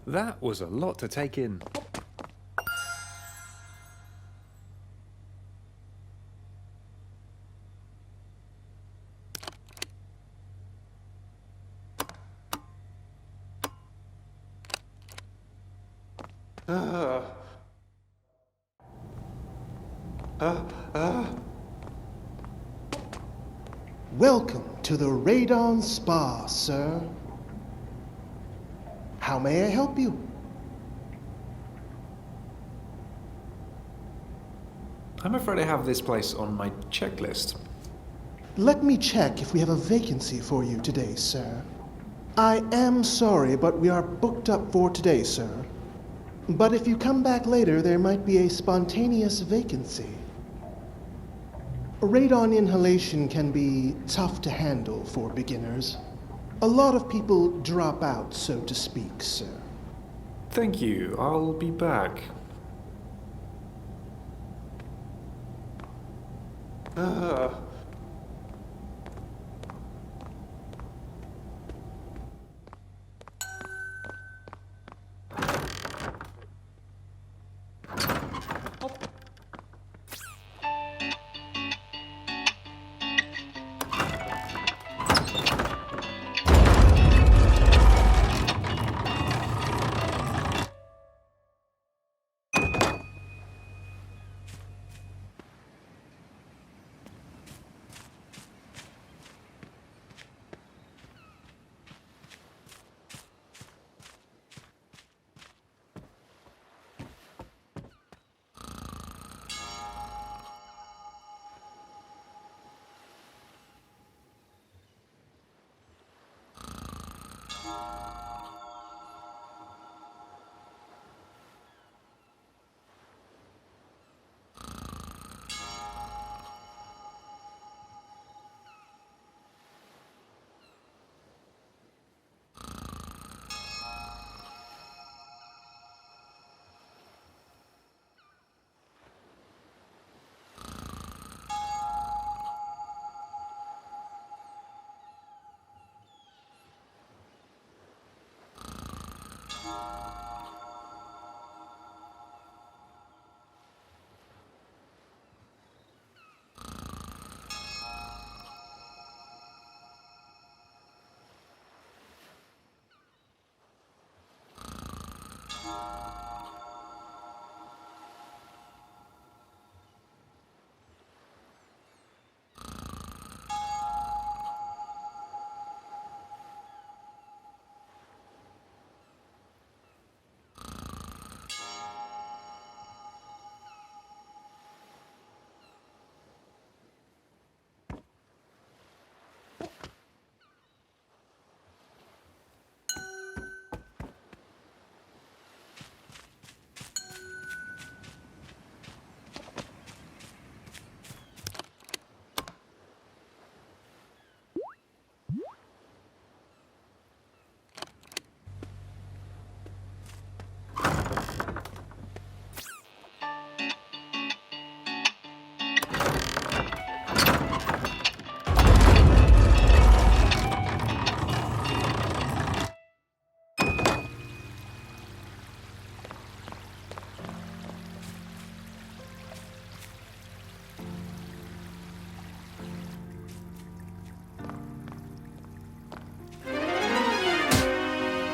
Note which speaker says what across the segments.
Speaker 1: That was a lot to take in.
Speaker 2: Welcome to the Radon Spa, sir. How may I help you?
Speaker 1: I'm afraid I have this place on my checklist.
Speaker 2: Let me check if we have a vacancy for you today, sir. I am sorry, but we are booked up for today, sir. But if you come back later, there might be a spontaneous vacancy. Radon inhalation can be tough to handle for beginners. A lot of people drop out, so to speak, sir.
Speaker 1: Thank you. I'll be back.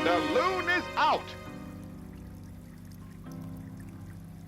Speaker 3: The loon is out!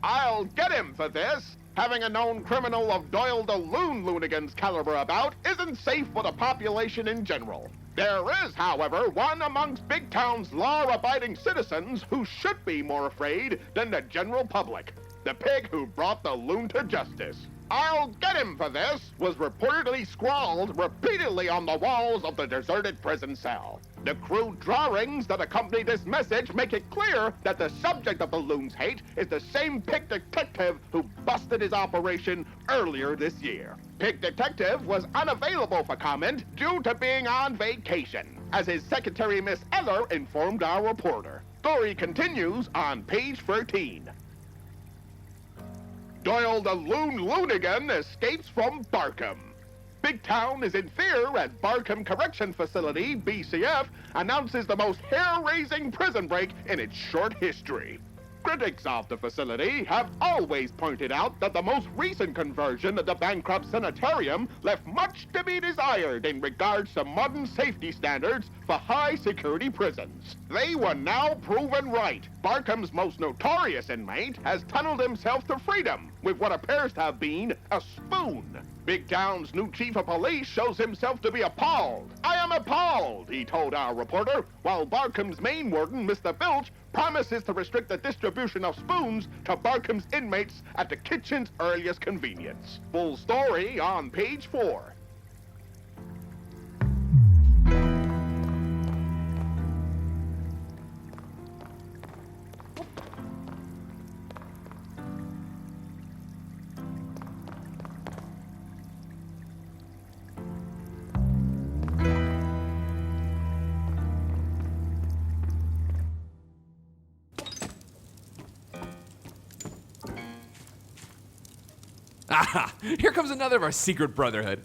Speaker 3: I'll get him for this! Having a known criminal of Doyle the Loonigan's caliber about isn't safe for the population in general. There is, however, one amongst Big Town's law-abiding citizens who should be more afraid than the general public. The pig who brought the loon to justice. "I'll get him for this" was reportedly scrawled repeatedly on the walls of the deserted prison cell. The crude drawings that accompany this message make it clear that the subject of the loon's hate is the same pig detective who busted his operation earlier this year. Pig detective was unavailable for comment due to being on vacation, as his secretary Miss Eller informed our reporter. Story continues on page 13. Doyle the Loonigan escapes from Barkham. Big Town is in fear as Barkham Correction Facility, BCF, announces the most hair-raising prison break in its short history. Critics of the facility have always pointed out that the most recent conversion of the bankrupt sanitarium left much to be desired in regards to modern safety standards for high-security prisons. They were now proven right. Barkham's most notorious inmate has tunneled himself to freedom with what appears to have been a spoon. Big Town's new chief of police shows himself to be appalled. "I am appalled," he told our reporter, while Barkham's main warden, Mr. Filch, promises to restrict the distribution of spoons to Barkham's inmates at the kitchen's earliest convenience. Full story on page 4.
Speaker 4: Aha! Here comes another of our secret brotherhood.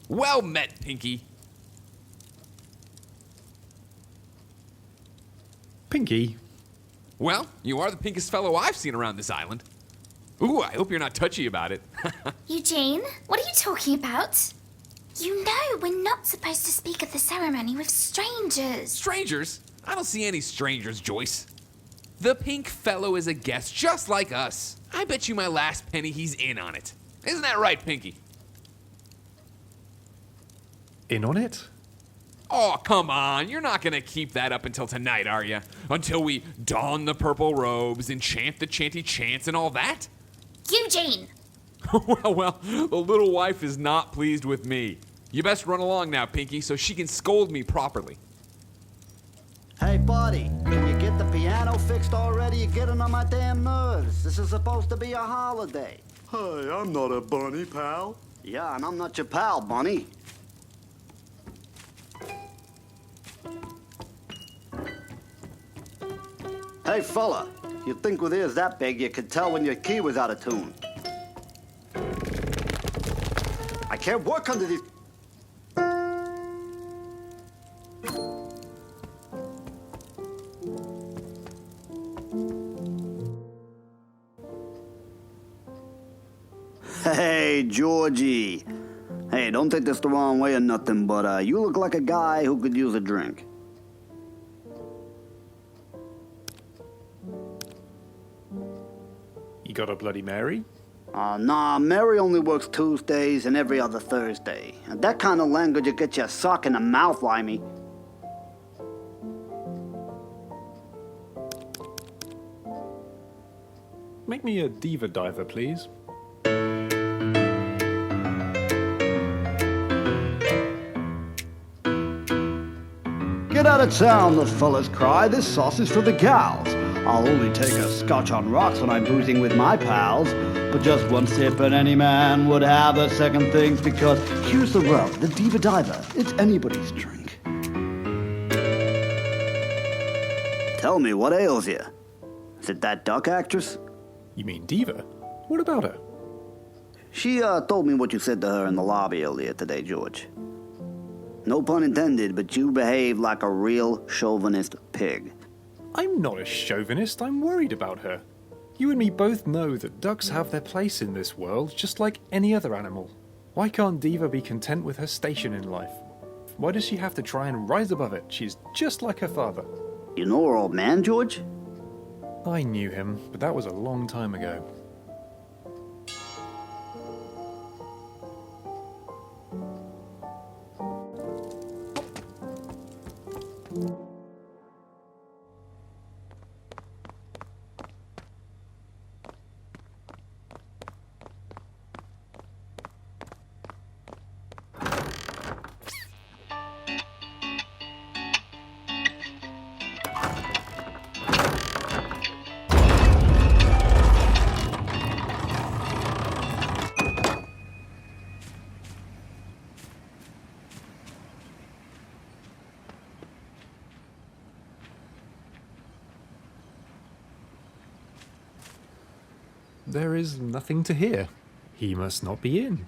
Speaker 4: Well met, Pinky.
Speaker 1: Pinky?
Speaker 4: Well, you are the pinkest fellow I've seen around this island. Ooh, I hope you're not touchy about it.
Speaker 5: Eugene, what are you talking about? You know we're not supposed to speak of the ceremony with strangers.
Speaker 4: Strangers? I don't see any strangers, Joyce. The pink fellow is a guest just like us. I bet you my last penny he's in on it. Isn't that right, Pinky?
Speaker 1: In on it?
Speaker 4: Oh, come on. You're not going to keep that up until tonight, are you? Until we don the purple robes and chant the chanty chants and all that?
Speaker 5: Eugene!
Speaker 4: well, the little wife is not pleased with me. You best run along now, Pinky, so she can scold me properly.
Speaker 6: Hey, buddy, can you get the piano fixed already? You're getting on my damn nerves. This is supposed to be a holiday.
Speaker 7: Hey, I'm not a bunny, pal.
Speaker 6: Yeah, and I'm not your pal, Bunny. Hey, fella, you'd think with ears that big you could tell when your key was out of tune. I can't work under these... Hey, Georgie. Hey, don't take this the wrong way or nothing, but you look like a guy who could use a drink.
Speaker 1: You got a Bloody Mary?
Speaker 6: Nah, Mary only works Tuesdays and every other Thursday. And that kind of language will get you a sock in the mouth, Limey.
Speaker 1: Make me a diva diver, please.
Speaker 6: Get out of town, the fellas cry. This sauce is for the gals. I'll only take a scotch on rocks when I'm boozing with my pals. But just one sip and any man would have a second think, because here's the rub, the diva diver, it's anybody's drink. Tell me, what ails you? Is it that duck actress?
Speaker 1: You mean diva? What about her?
Speaker 6: She told me what you said to her in the lobby earlier today, George. No pun intended, but you behave like a real chauvinist pig.
Speaker 1: I'm not a chauvinist, I'm worried about her. You and me both know that ducks have their place in this world, just like any other animal. Why can't Diva be content with her station in life? Why does she have to try and rise above it? She's just like her father.
Speaker 6: You know her old man, George?
Speaker 1: I knew him, but that was a long time ago. There is nothing to hear. He must not be in.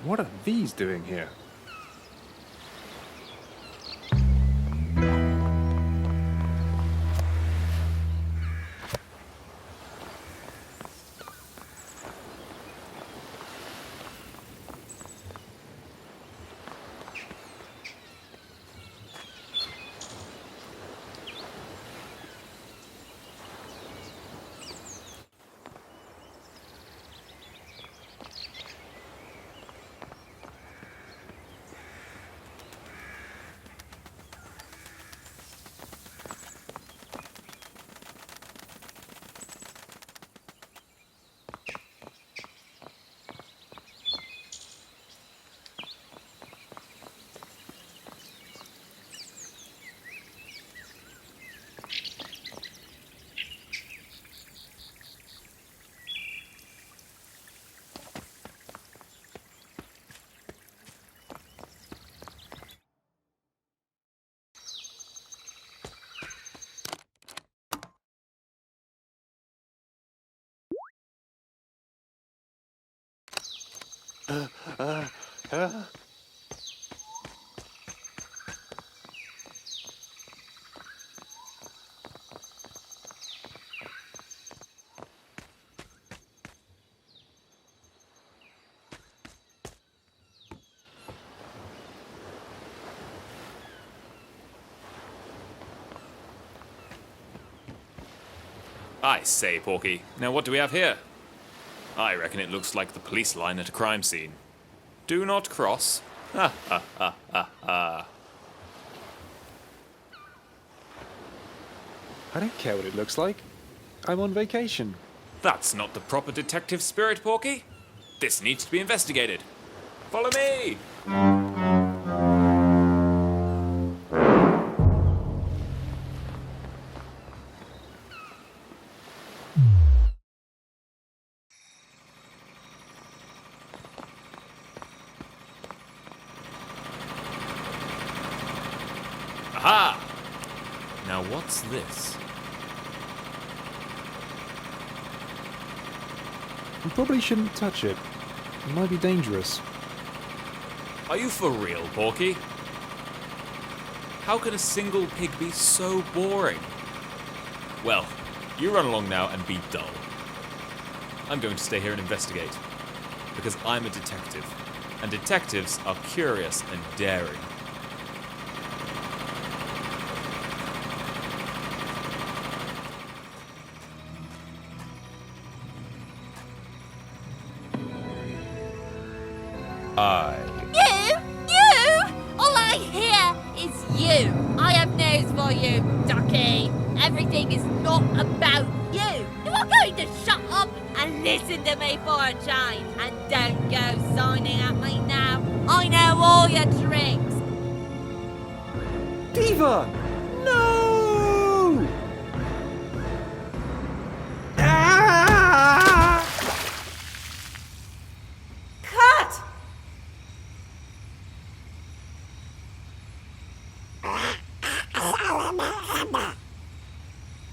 Speaker 1: What are these doing here?
Speaker 8: I say, Porky, now what do we have here? I reckon it looks like the police line at a crime scene. Do not cross. Ha ha ha ha ha.
Speaker 1: I don't care what it looks like. I'm on vacation.
Speaker 8: That's not the proper detective spirit, Porky. This needs to be investigated. Follow me! Aha! Now what's this?
Speaker 1: We probably shouldn't touch it. It might be dangerous.
Speaker 8: Are you for real, Porky? How can a single pig be so boring? Well, you run along now and be dull. I'm going to stay here and investigate. Because I'm a detective. And detectives are curious and daring.
Speaker 9: You! All I hear is you! I have news for you, Ducky! Everything is not about you! You are going to shut up and listen to me for a change! And don't go signing at me now! I know all your tricks!
Speaker 1: Diva! No! Ah!
Speaker 9: Cut!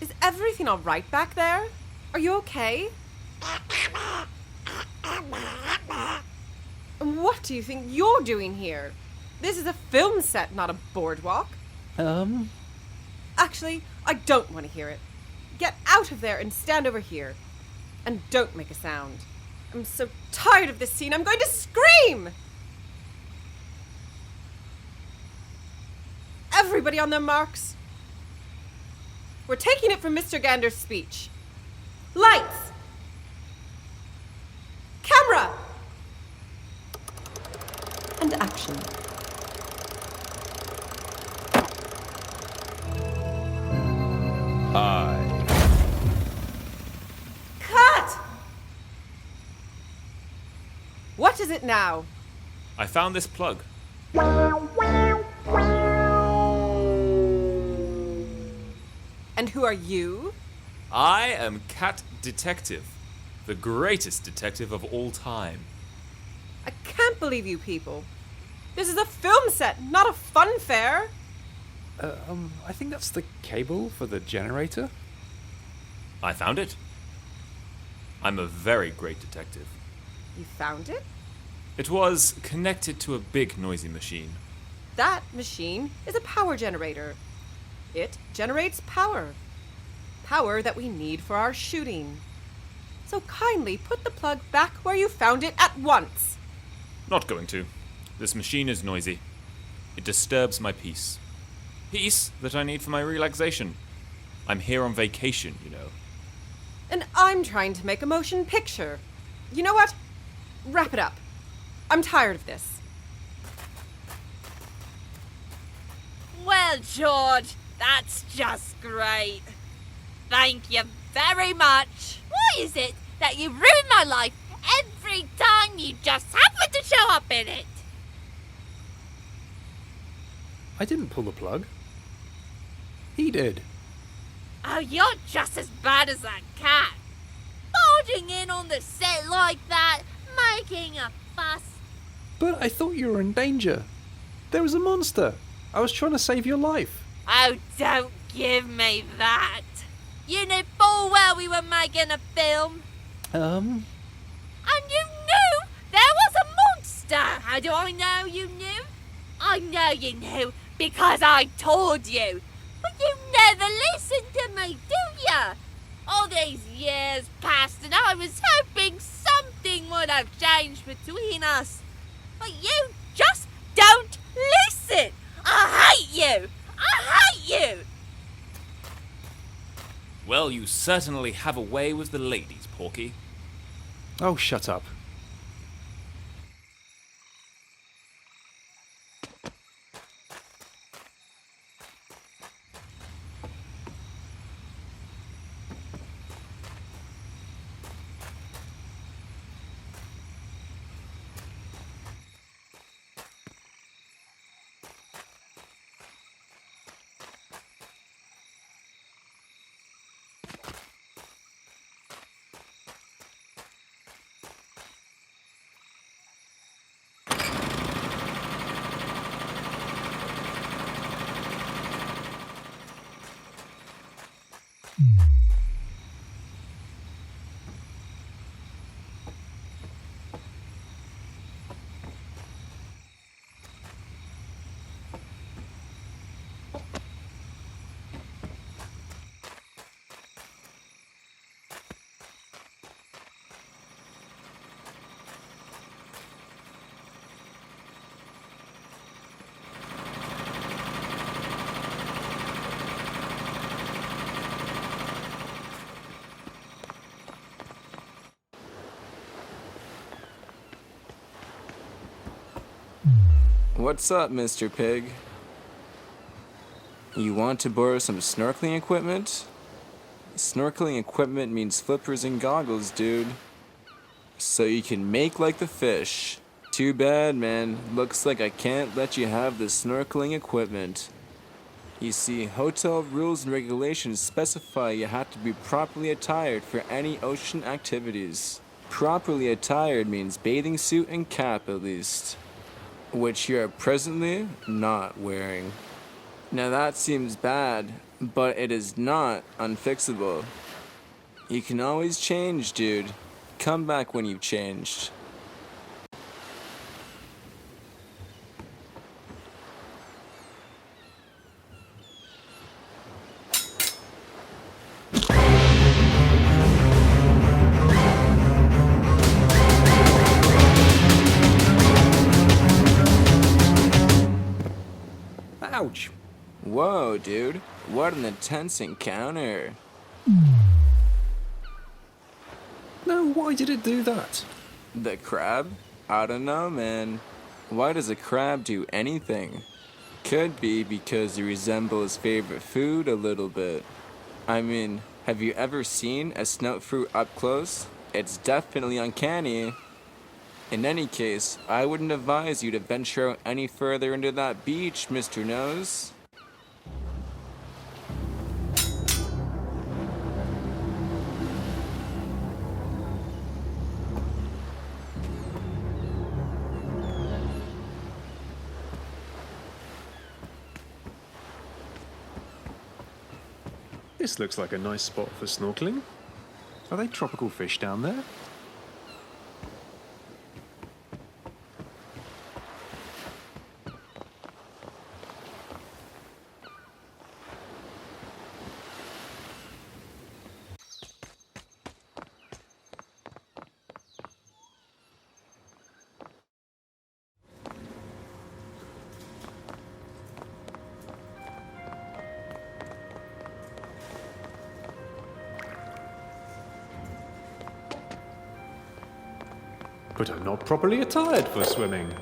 Speaker 10: Is everything all right back there? Are you okay? And what do you think you're doing here? This is a film set, not a boardwalk. Actually, I don't want to hear it. Get out of there and stand over here. And don't make a sound. I'm so tired of this scene, I'm going to scream! Everybody on their marks. We're taking it from Mr. Gander's speech. Lights! and action. Cut! What is it now?
Speaker 8: I found this plug.
Speaker 10: And who are you?
Speaker 8: I am Cat Detective, the greatest detective of all time.
Speaker 10: I can't believe you people. This is a film set, not a fun fair.
Speaker 1: I think that's the cable for the generator.
Speaker 8: I found it. I'm a very great detective.
Speaker 10: You found it?
Speaker 8: It was connected to a big noisy machine.
Speaker 10: That machine is a power generator. It generates power. Power that we need for our shooting. So kindly put the plug back where you found it at once.
Speaker 8: Not going to. This machine is noisy. It disturbs my peace. Peace that I need for my relaxation. I'm here on vacation, you know.
Speaker 10: And I'm trying to make a motion picture. You know what? Wrap it up. I'm tired of this.
Speaker 9: Well, George, that's just great. Thank you very much. Why is it that you ruin my life every time you just happen to show up in it?
Speaker 1: I didn't pull the plug. He did.
Speaker 9: Oh, you're just as bad as that cat. Barging in on the set like that, making a fuss.
Speaker 1: But I thought you were in danger. There was a monster. I was trying to save your life.
Speaker 9: Oh, don't give me that. You knew full well we were making a film. And you knew there was a monster. How do I know you knew? I know you knew because I told you. But you never listened to me, do ya? All these years passed and I was hoping something would have changed between us. But you just don't listen. I hate you. I hate you.
Speaker 8: Well, you certainly have a way with the ladies, Porky.
Speaker 1: Oh, shut up.
Speaker 11: What's up, Mr. Pig? You want to borrow some snorkeling equipment? Snorkeling equipment means flippers and goggles, dude. So you can make like the fish. Too bad, man. Looks like I can't let you have the snorkeling equipment. You see, hotel rules and regulations specify you have to be properly attired for any ocean activities. Properly attired means bathing suit and cap, at least. Which you are presently not wearing. Now that seems bad, but it is not unfixable. You can always change, dude. Come back when you've changed.
Speaker 1: Ouch!
Speaker 11: Whoa, dude. What an intense encounter.
Speaker 1: No, why did it do that?
Speaker 11: The crab? I don't know, man. Why does a crab do anything? Could be because you resemble his favorite food a little bit. I mean, have you ever seen a snout fruit up close? It's definitely uncanny. In any case, I wouldn't advise you to venture out any further into that beach, Mr. Nose.
Speaker 1: This looks like a nice spot for snorkeling. Are they tropical fish down there? But I'm not properly attired for swimming.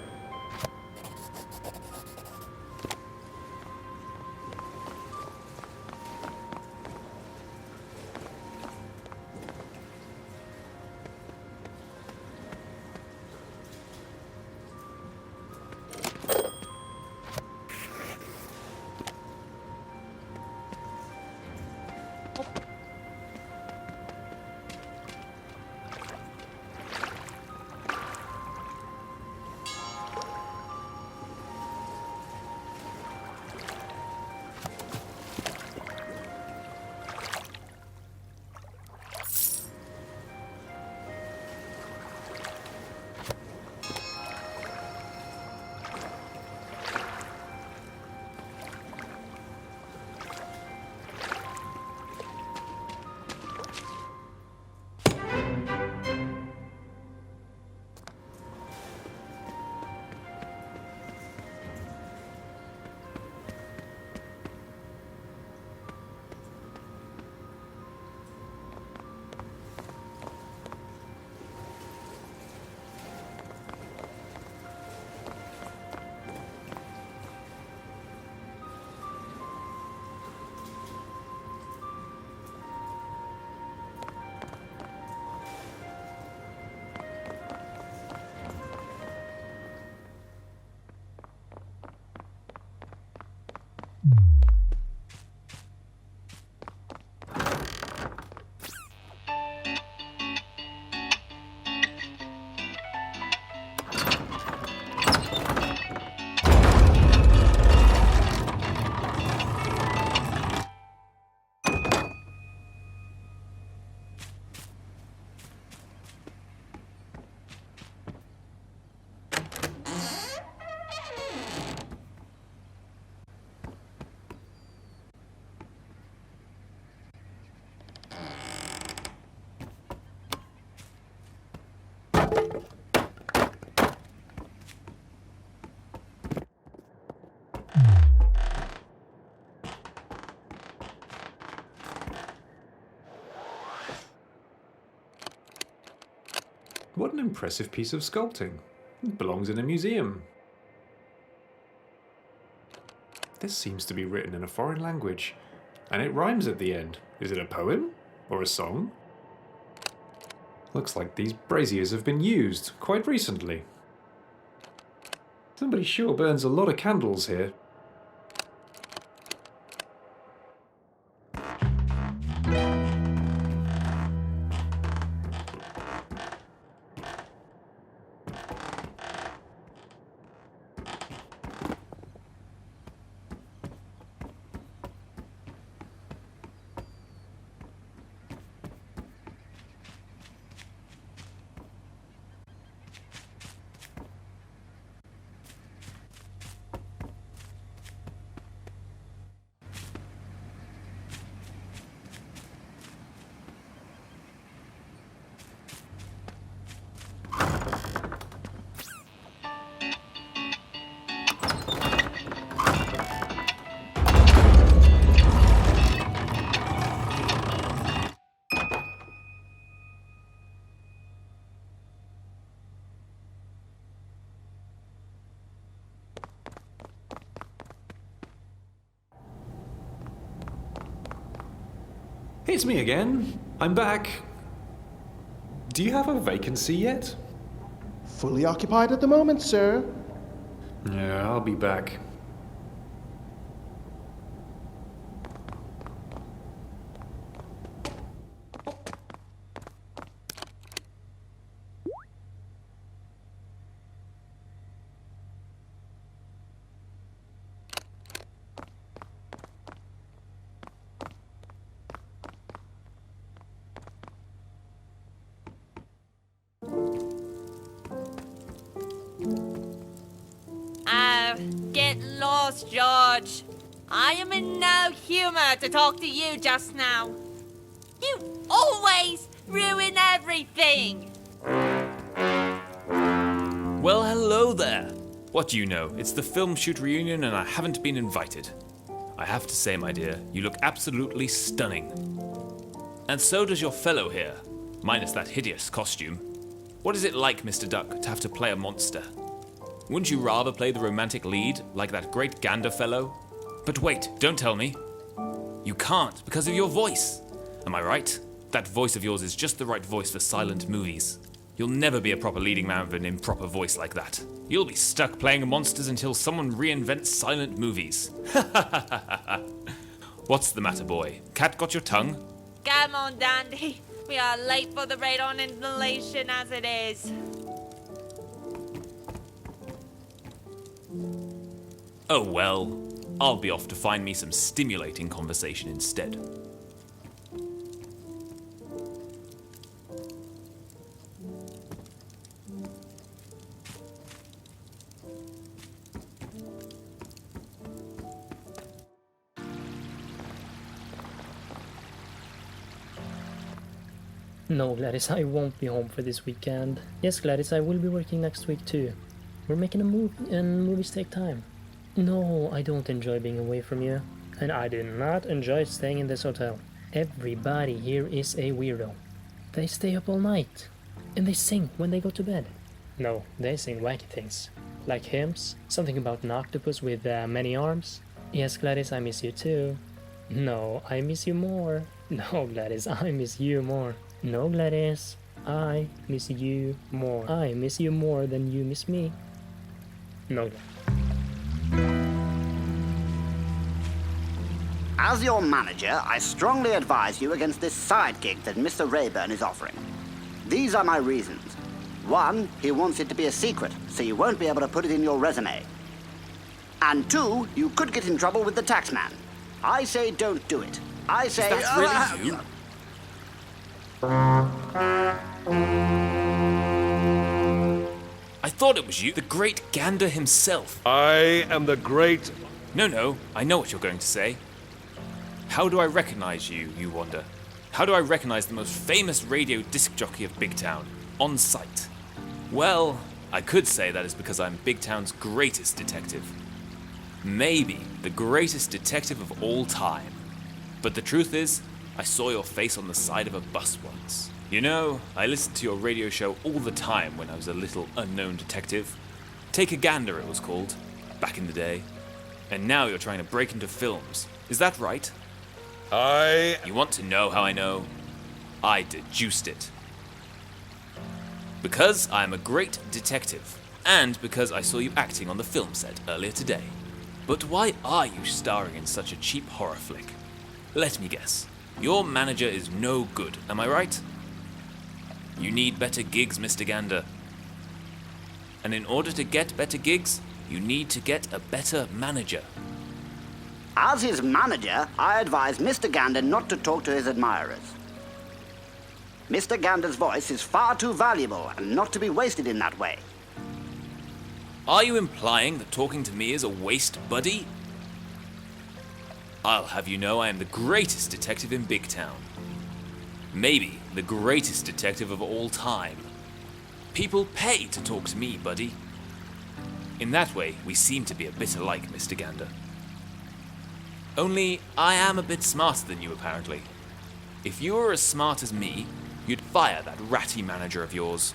Speaker 1: What an impressive piece of sculpting. It belongs in a museum. This seems to be written in a foreign language, and it rhymes at the end. Is it a poem or a song? Looks like these braziers have been used quite recently. Somebody sure burns a lot of candles here. It's me again. I'm back. Do you have a vacancy yet?
Speaker 2: Fully occupied at the moment, sir.
Speaker 1: Yeah, I'll be back.
Speaker 9: Get lost, George. I am in no humor to talk to you just now. You always ruin everything.
Speaker 8: Well, hello there. What do you know? It's the film shoot reunion and I haven't been invited. I have to say, my dear, you look absolutely stunning. And so does your fellow here, minus that hideous costume. What is it like, Mr. Duck, to have to play a monster? Wouldn't you rather play the romantic lead, like that great gander fellow? But wait, don't tell me. You can't, because of your voice. Am I right? That voice of yours is just the right voice for silent movies. You'll never be a proper leading man with an improper voice like that. You'll be stuck playing monsters until someone reinvents silent movies. What's the matter, boy? Cat got your tongue?
Speaker 9: Come on, Dandy. We are late for the radon installation as it is.
Speaker 8: Oh well, I'll be off to find me some stimulating conversation instead.
Speaker 12: No, Gladys, I won't be home for this weekend. Yes, Gladys, I will be working next week too. We're making a movie, and movies take time. No, I don't enjoy being away from you. And I do not enjoy staying in this hotel. Everybody here is a weirdo. They stay up all night. And they sing when they go to bed. No, they sing wacky things. Like hymns, something about an octopus with many arms. Yes, Gladys, I miss you too. No, I miss you more. No, Gladys, I miss you more. No, Gladys, I miss you more. I miss you more than you miss me. No.
Speaker 6: As your manager, I strongly advise you against this side gig that Mr. Rayburn is offering. These are my reasons. 1, he wants it to be a secret, so you won't be able to put it in your resume. And 2, you could get in trouble with the taxman. I say don't do it. I say...
Speaker 8: Is that really you? I thought it was you, the great gander himself.
Speaker 7: I am the great...
Speaker 8: No, I know what you're going to say. How do I recognize you, you wonder? How do I recognize the most famous radio disc jockey of Big Town, on sight? Well, I could say that is because I'm Big Town's greatest detective. Maybe the greatest detective of all time. But the truth is, I saw your face on the side of a bus once. You know, I listened to your radio show all the time when I was a little unknown detective. Take a Gander, it was called, back in the day. And now you're trying to break into films. Is that right? You want to know how I know? I deduced it. Because I am a great detective, and because I saw you acting on the film set earlier today. But why are you starring in such a cheap horror flick? Let me guess. Your manager is no good, am I right? You need better gigs, Mr. Gander. And in order to get better gigs, you need to get a better manager.
Speaker 6: As his manager, I advise Mr. Gander not to talk to his admirers. Mr. Gander's voice is far too valuable and not to be wasted in that way.
Speaker 8: Are you implying that talking to me is a waste, buddy? I'll have you know I am the greatest detective in Big Town. Maybe the greatest detective of all time. People pay to talk to me, buddy. In that way, we seem to be a bit alike, Mr. Gander. Only, I am a bit smarter than you, apparently. If you were as smart as me, you'd fire that ratty manager of yours.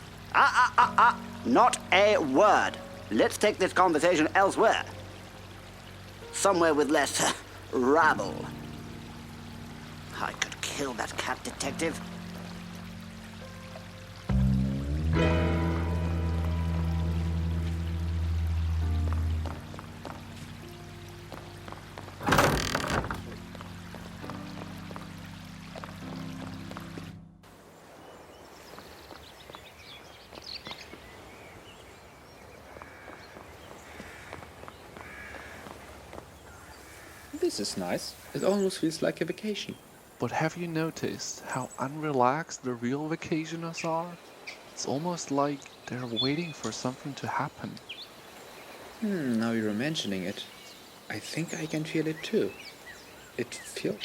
Speaker 6: Not a word. Let's take this conversation elsewhere. Somewhere with less rabble. I could kill kill that cat detective.
Speaker 13: This is nice. It almost feels like a vacation.
Speaker 14: But have you noticed how unrelaxed the real vacationers are? It's almost like they're waiting for something to happen.
Speaker 13: Now you're mentioning it. I think I can feel it too. It feels...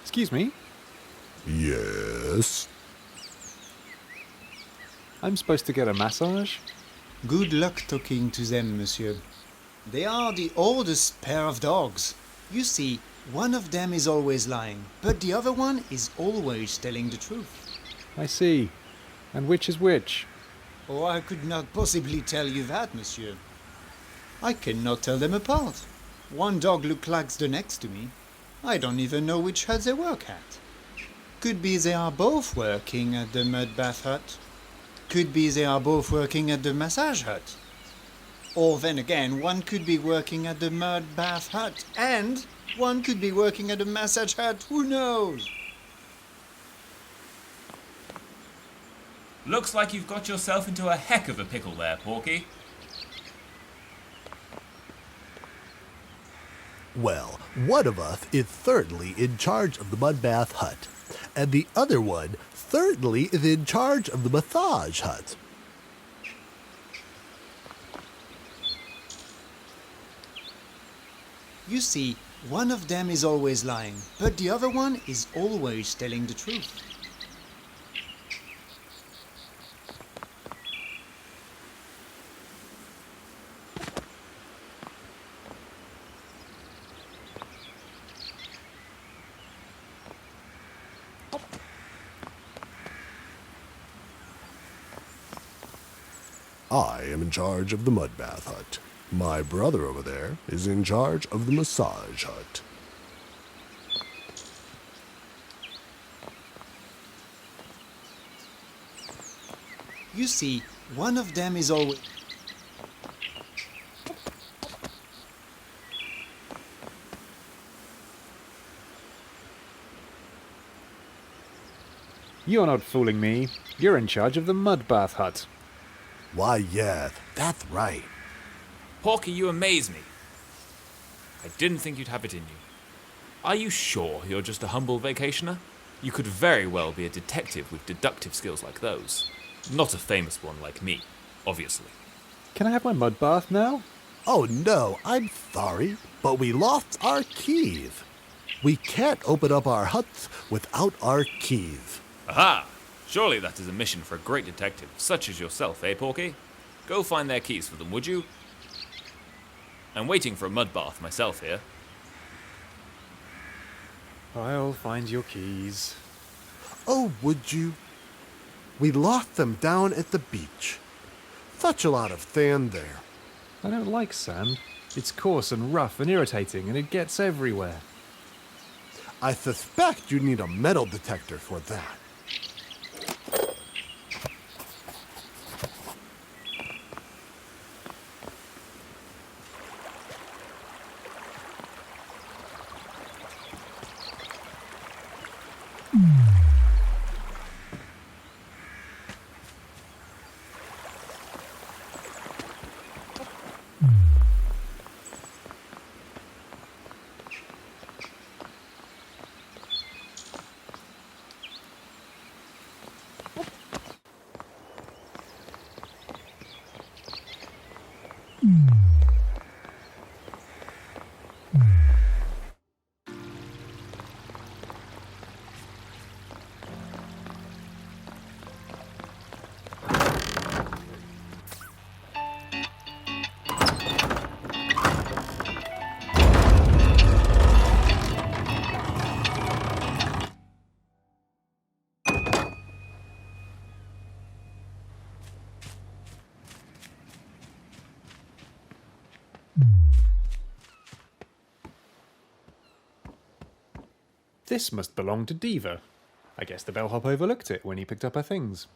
Speaker 1: Excuse me?
Speaker 15: Yes?
Speaker 1: I'm supposed to get a massage?
Speaker 16: Good luck talking to them, monsieur. They are the oldest pair of dogs. You see, one of them is always lying, but the other one is always telling the truth.
Speaker 1: I see. And which is which?
Speaker 16: Oh, I could not possibly tell you that, monsieur. I cannot tell them apart. One dog looks like the next to me. I don't even know which hut they work at. Could be they are both working at the mud bath hut. Could be they are both working at the massage hut. Or then again, one could be working at the mud bath hut and one could be working at the massage hut. Who knows?
Speaker 8: Looks like you've got yourself into a heck of a pickle there, Porky.
Speaker 15: Well, one of us is thirdly in charge of the mud bath hut, and the other one thirdly is in charge of the massage hut.
Speaker 16: You see, one of them is always lying, but the other one is always telling the truth.
Speaker 15: I am in charge of the mud bath hut. My brother over there is in charge of the massage hut.
Speaker 16: You see, one of them is always...
Speaker 1: You're not fooling me. You're in charge of the mud bath hut.
Speaker 15: Why, yeah, that's right.
Speaker 8: Porky, you amaze me. I didn't think you'd have it in you. Are you sure you're just a humble vacationer? You could very well be a detective with deductive skills like those. Not a famous one like me, obviously.
Speaker 1: Can I have my mud bath now?
Speaker 15: Oh no, I'm sorry, but we lost our keys. We can't open up our huts without our keys.
Speaker 8: Aha! Surely that is a mission for a great detective, such as yourself, eh, Porky? Go find their keys for them, would you? I'm waiting for a mud bath myself here.
Speaker 1: I'll find your keys.
Speaker 15: Oh, would you? We lost them down at the beach. Such a lot of sand there.
Speaker 1: I don't like sand. It's coarse and rough and irritating, and it gets everywhere.
Speaker 15: I suspect you need a metal detector for that.
Speaker 1: This must belong to Diva. I guess the bellhop overlooked it when he picked up her things.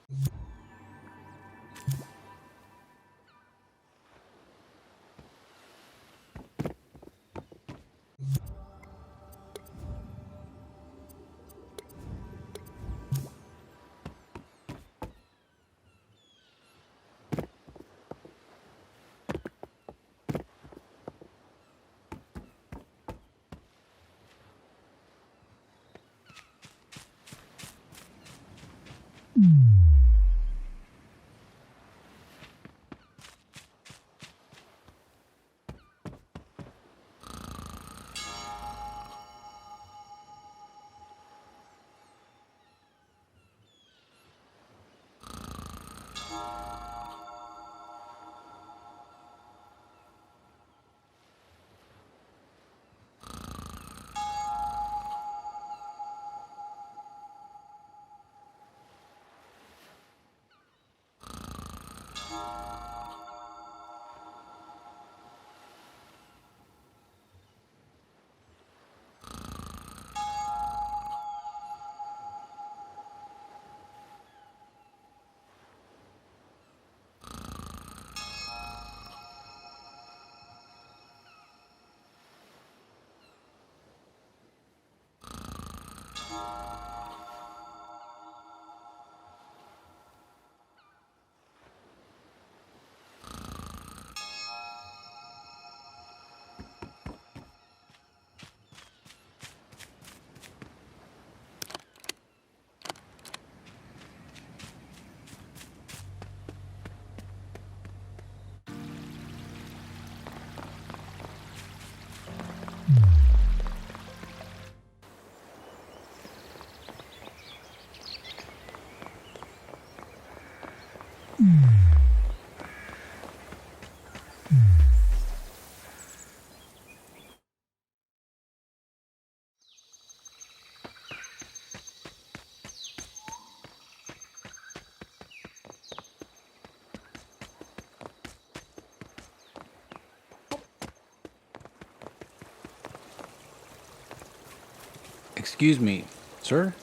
Speaker 13: Excuse me, sir?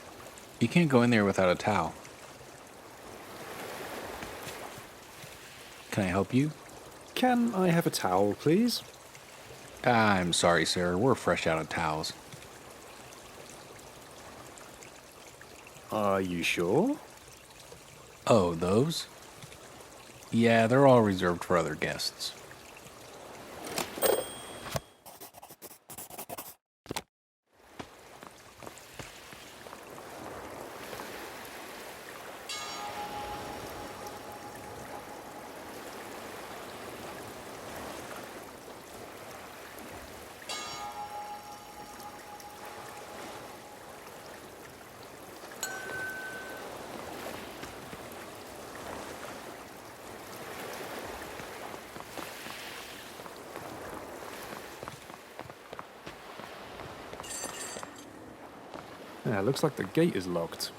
Speaker 13: You can't go in there without a towel. Can I help you?
Speaker 1: Can I have a towel, please?
Speaker 13: I'm sorry, sir. We're fresh out of towels.
Speaker 1: Are you sure?
Speaker 13: Oh, those? Yeah, they're all reserved for other guests.
Speaker 1: Yeah, looks like the gate is locked.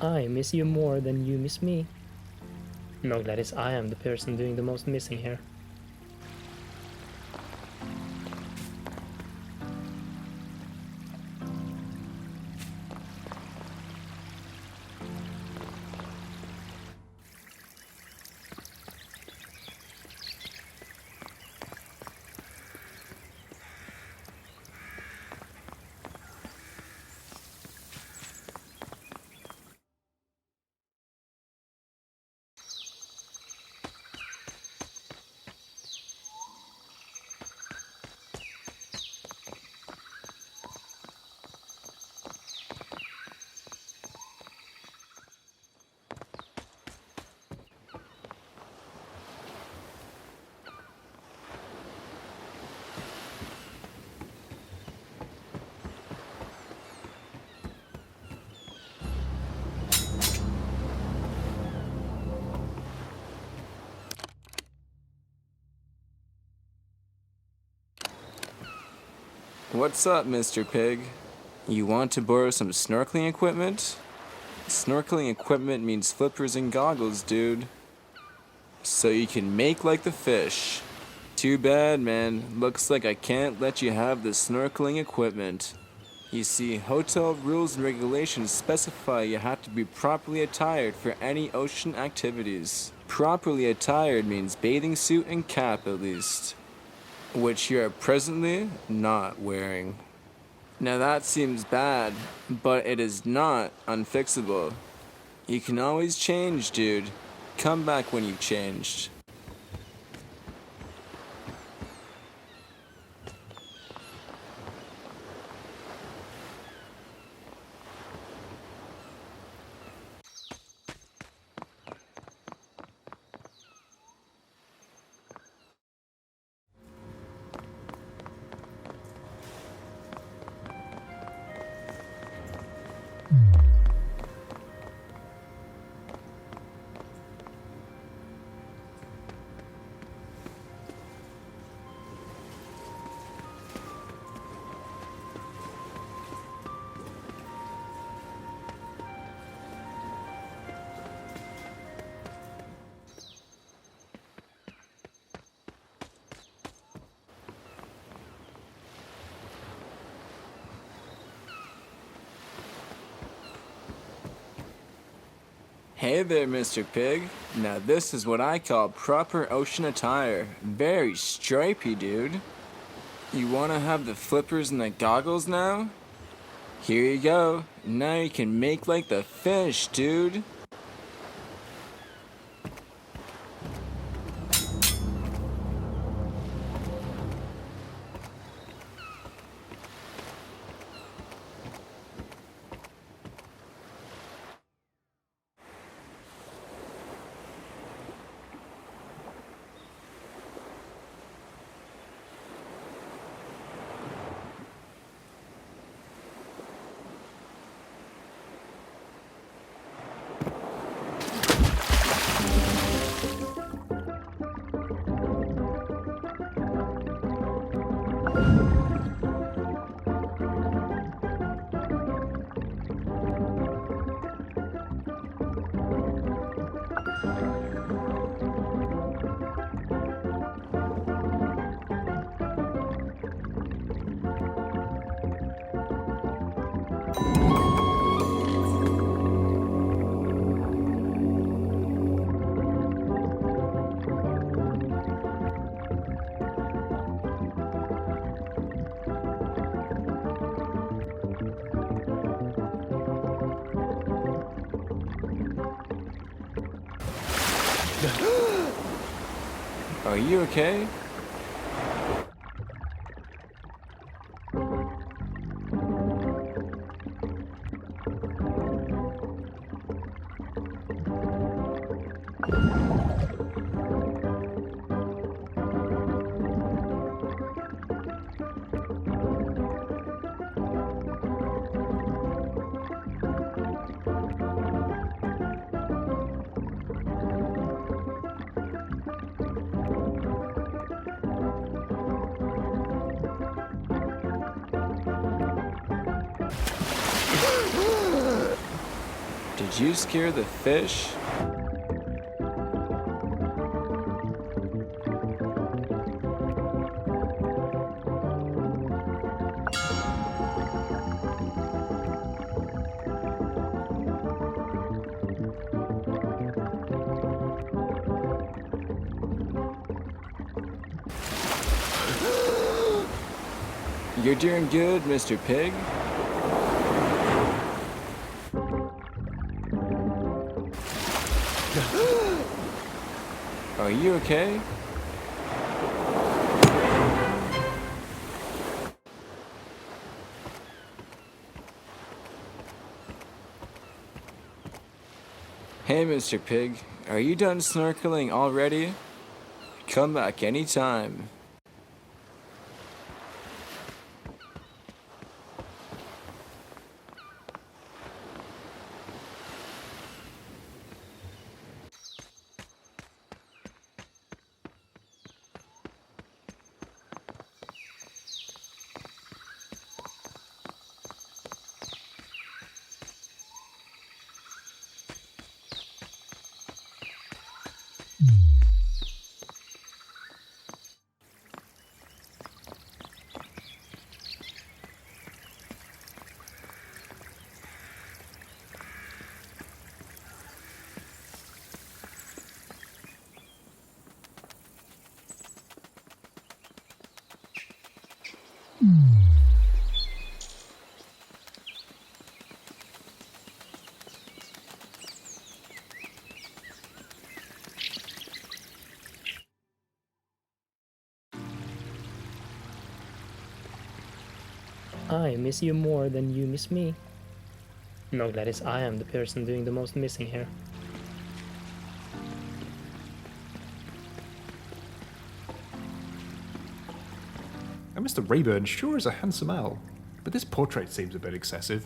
Speaker 12: I miss you more than you miss me. No, Gladys, I am the person doing the most missing here.
Speaker 11: What's up, Mr. Pig? You want to borrow some snorkeling equipment? Snorkeling equipment means flippers and goggles, dude. So you can make like the fish. Too bad, man. Looks like I can't let you have the snorkeling equipment. You see, hotel rules and regulations specify you have to be properly attired for any ocean activities. Properly attired means bathing suit and cap at least, which you are presently not wearing. Now that seems bad, but it is not unfixable. You can always change, dude. Come back when you've changed. Hey there, Mr. Pig. Now this is what I call proper ocean attire. Very stripy, dude. You wanna have the flippers and the goggles now? Here you go. Now you can make like the fish, dude. Are you okay? Did you scare the fish? You're doing good, Mr. Pig. Are you okay? Hey, Mr. Pig, are you done snorkeling already? Come back anytime.
Speaker 12: I miss you more than you miss me. No, Gladys, I am the person doing the most missing here.
Speaker 1: And Mr. Rayburn sure is a handsome owl, but this portrait seems a bit excessive.